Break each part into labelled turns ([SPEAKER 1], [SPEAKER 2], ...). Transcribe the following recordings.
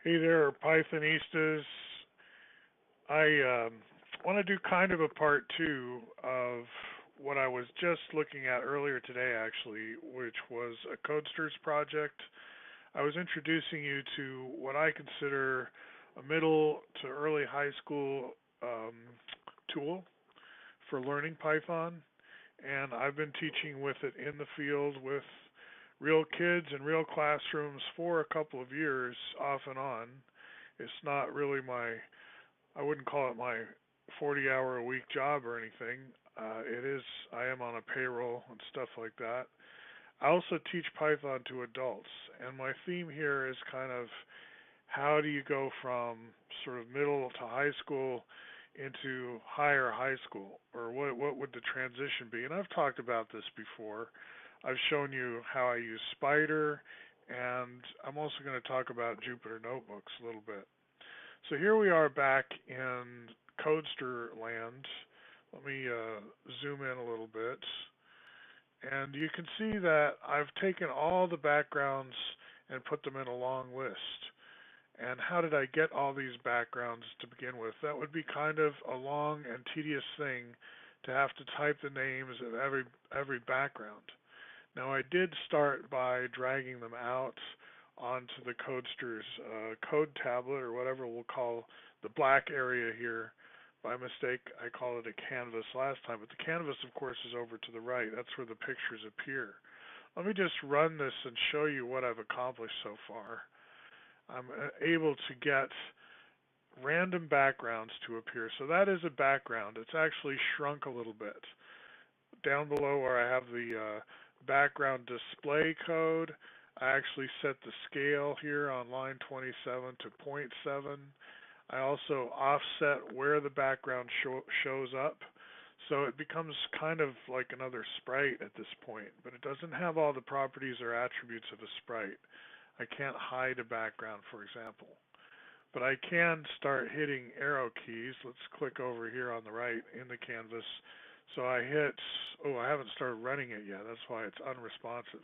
[SPEAKER 1] Hey there, Pythonistas. I want to do kind of a part two of what I was just looking at earlier today, actually, which was a Codesters project. I was introducing you to what I consider a middle to early high school um, tool for learning Python, and I've been teaching with it in the field with real kids in real classrooms for a couple of years off and on. It's not really I wouldn't call it my 40-hour a week job or anything. It is, I am on a payroll and stuff like that. I also teach Python to adults, and my theme here is kind of how do you go from sort of middle to high school into higher high school, or what would the transition be? And I've talked about this before. I've shown you how I use Spider, and I'm also going to talk about Jupyter Notebooks a little bit. So here we are back in Codester land. Let me zoom in a little bit. And you can see that I've taken all the backgrounds and put them in a long list. And how did I get all these backgrounds to begin with? That would be kind of a long and tedious thing to have to type the names of every background. Now I did start by dragging them out onto the Codesters code tablet, or whatever we'll call the black area here. By mistake, I called it a canvas last time, but the canvas, of course, is over to the right. That's where the pictures appear. Let me just run this and show you what I've accomplished so far. I'm able to get random backgrounds to appear. So that is a background. It's actually shrunk a little bit. Down below where I have the background display code, I actually set the scale here on line 27 to 0.7. I also offset where the background shows up. So it becomes kind of like another sprite at this point, but it doesn't have all the properties or attributes of a sprite. I can't hide a background, for example. But I can start hitting arrow keys. Let's click over here on the right in the canvas. So I hit, I haven't started running it yet. That's why it's unresponsive.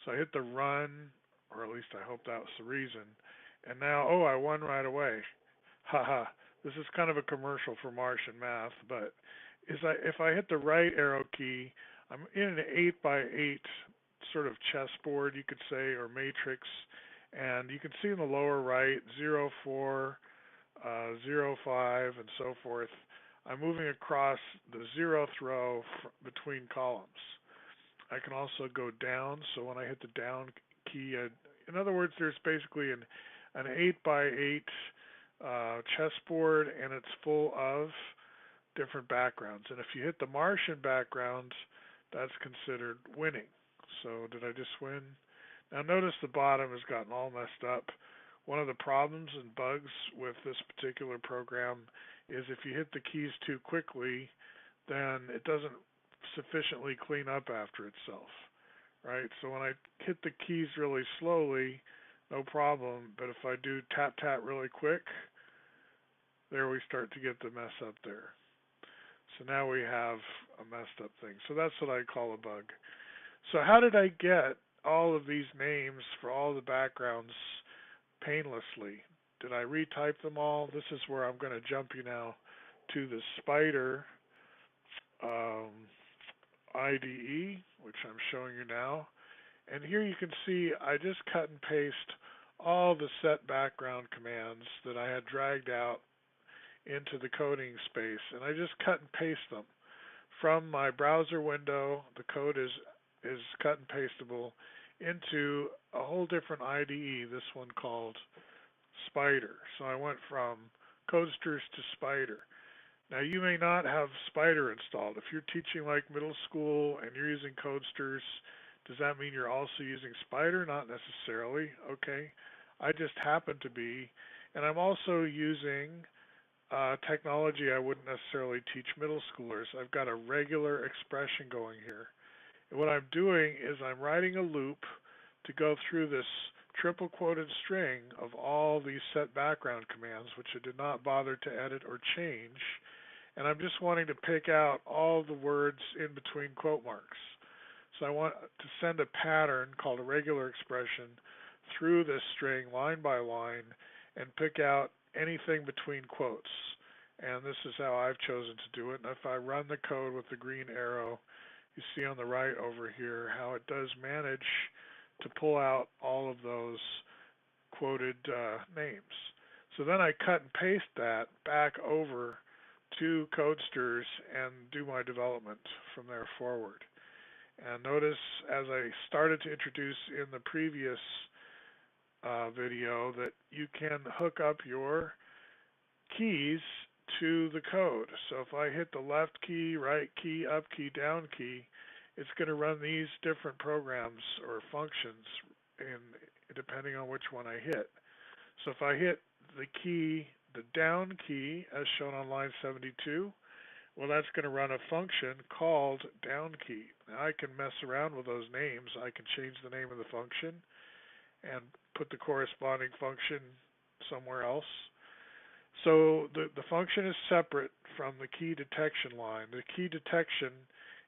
[SPEAKER 1] So I hit the run, or at least I hope that was the reason. And now, I won right away. Haha, this is kind of a commercial for Martian math, but if I hit the right arrow key, I'm in an 8 by 8 sort of chessboard, you could say, or matrix, and you can see in the lower right, 0, 4, 0, 5, and so forth. I'm moving across the 0th row between columns. I can also go down, so when I hit the down key, in other words, there's basically an 8 by 8 chessboard, and it's full of different backgrounds. And if you hit the Martian background, that's considered winning. So did I just win? Now notice the bottom has gotten all messed up. One of the problems and bugs with this particular program is if you hit the keys too quickly, then it doesn't sufficiently clean up after itself, right? So when I hit the keys really slowly, no problem, but if I do tap tap really quick, there we start to get the mess up there. So now we have a messed up thing. So that's what I call a bug. So how did I get all of these names for all the backgrounds painlessly? Did I retype them all? This is where I'm going to jump you now to the Spider IDE, which I'm showing you now. And here you can see I just cut and paste all the set background commands that I had dragged out into the coding space, and I just cut and paste them from my browser window. The code is cut and pastable into a whole different IDE, this one called Spider. So I went from Codesters to Spider. Now you may not have Spider installed. If you're teaching like middle school and you're using Codesters, does that mean you're also using Spider? Not necessarily. Okay. I just happen to be. And I'm also using technology I wouldn't necessarily teach middle schoolers. I've got a regular expression going here. And what I'm doing is I'm writing a loop to go through this triple quoted string of all these set background commands, which I did not bother to edit or change. And I'm just wanting to pick out all the words in between quote marks. So I want to send a pattern called a regular expression through this string line by line, and pick out anything between quotes. And this is how I've chosen to do it. And if I run the code with the green arrow, you see on the right over here how it does manage to pull out all of those quoted names. So then I cut and paste that back over to Codesters and do my development from there forward. And notice as I started to introduce in the previous video that you can hook up your keys to the code. So if I hit the left key, right key, up key, down key, it's going to run these different programs or functions depending on which one I hit. So if I hit the key, the down key, as shown on line 72, well, that's going to run a function called down key. Now I can mess around with those names. I can change the name of the function and put the corresponding function somewhere else. So the function is separate from the key detection line. The key detection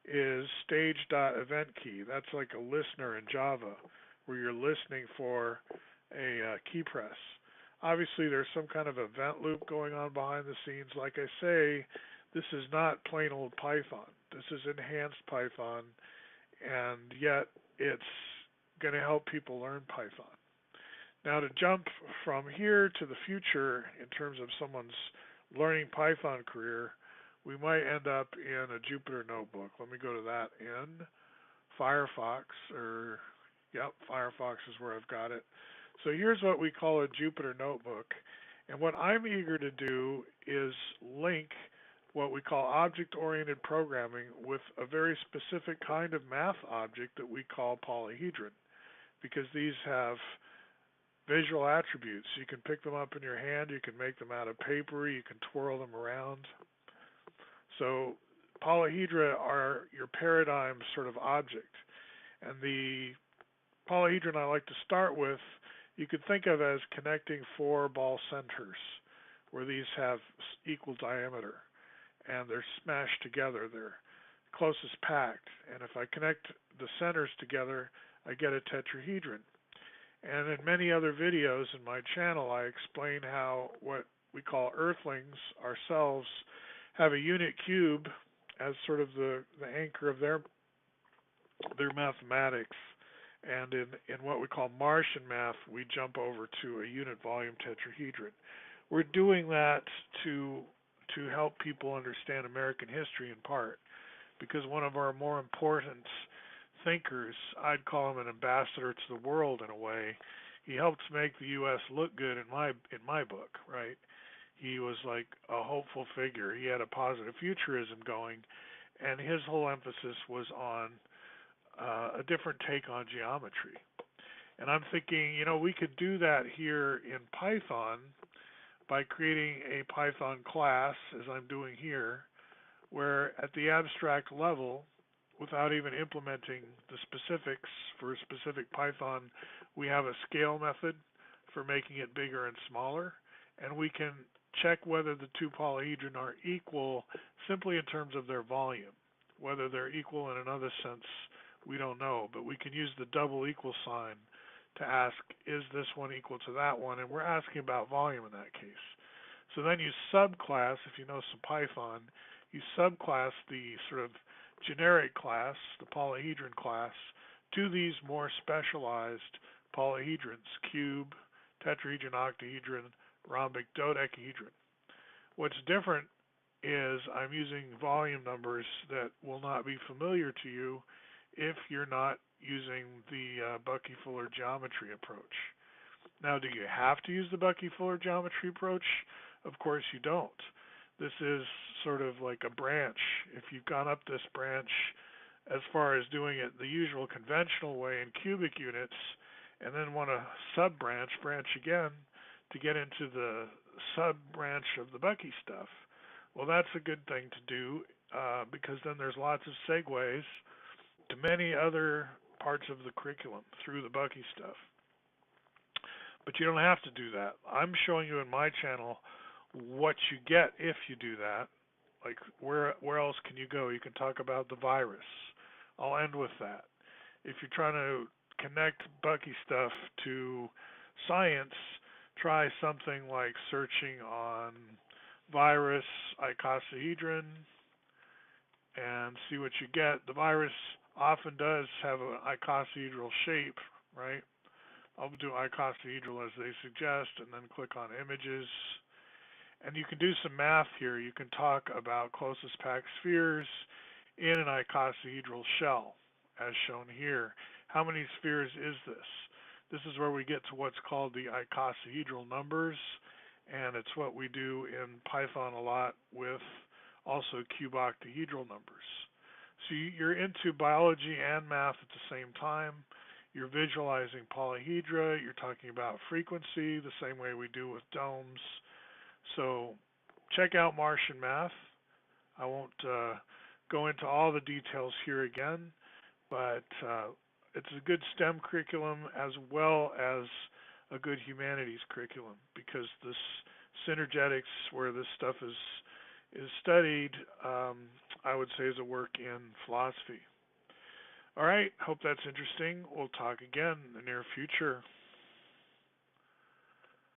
[SPEAKER 1] is stage.eventKey. That's like a listener in Java where you're listening for a key press. Obviously, there's some kind of event loop going on behind the scenes. Like I say, this is not plain old Python. This is enhanced Python, and yet it's going to help people learn Python. Now, to jump from here to the future in terms of someone's learning Python career, we might end up in a Jupyter Notebook. Let me go to that in Firefox, Firefox is where I've got it. So here's what we call a Jupyter Notebook. And what I'm eager to do is link what we call object-oriented programming with a very specific kind of math object that we call polyhedron, because these have visual attributes. You can pick them up in your hand, you can make them out of paper, you can twirl them around. So polyhedra are your paradigm sort of object. And the polyhedron I like to start with, you could think of as connecting four ball centers, where these have equal diameter, and they're smashed together. They're closest packed. And if I connect the centers together, I get a tetrahedron. And in many other videos in my channel, I explain how what we call earthlings ourselves have a unit cube as sort of the anchor of their mathematics. And in what we call Martian math, we jump over to a unit volume tetrahedron. We're doing that to help people understand American history in part, because one of our more important thinkers, I'd call him an ambassador to the world in a way. He helped make the U.S. look good in my book, right? He was like a hopeful figure. He had a positive futurism going, and his whole emphasis was on a different take on geometry. And I'm thinking, we could do that here in Python by creating a Python class, as I'm doing here, where at the abstract level, without even implementing the specifics for a specific Python, we have a scale method for making it bigger and smaller, and we can check whether the two polyhedron are equal simply in terms of their volume. Whether they're equal in another sense, we don't know, but we can use the double equal sign to ask, is this one equal to that one? And we're asking about volume in that case. So then you subclass, if you know some Python, you subclass the sort of generic class, the polyhedron class, to these more specialized polyhedrons: cube, tetrahedron, octahedron, rhombic, dodecahedron. What's different is I'm using volume numbers that will not be familiar to you if you're not using the Bucky-Fuller geometry approach. Now, do you have to use the Bucky-Fuller geometry approach? Of course you don't. This is sort of like a branch. If you've gone up this branch as far as doing it the usual conventional way in cubic units, and then want to branch again to get into the sub-branch of the Bucky stuff, well, that's a good thing to do because then there's lots of segues to many other parts of the curriculum through the Bucky stuff. But you don't have to do that. I'm showing you in my channel what you get if you do that. Like, where else can you go? You can talk about the virus. I'll end with that. If you're trying to connect Bucky stuff to science, try something like searching on virus icosahedron and see what you get. The virus often does have an icosahedral shape, right? I'll do icosahedral as they suggest and then click on images. And you can do some math here. You can talk about closest packed spheres in an icosahedral shell, as shown here. How many spheres is this? This is where we get to what's called the icosahedral numbers, and it's what we do in Python a lot with also cuboctahedral numbers. So you're into biology and math at the same time. You're visualizing polyhedra. You're talking about frequency the same way we do with domes. So check out Martian Math. I won't go into all the details here again, but it's a good STEM curriculum as well as a good humanities curriculum because this synergetics where this stuff is studied, I would say is a work in philosophy. All right, hope that's interesting. We'll talk again in the near future.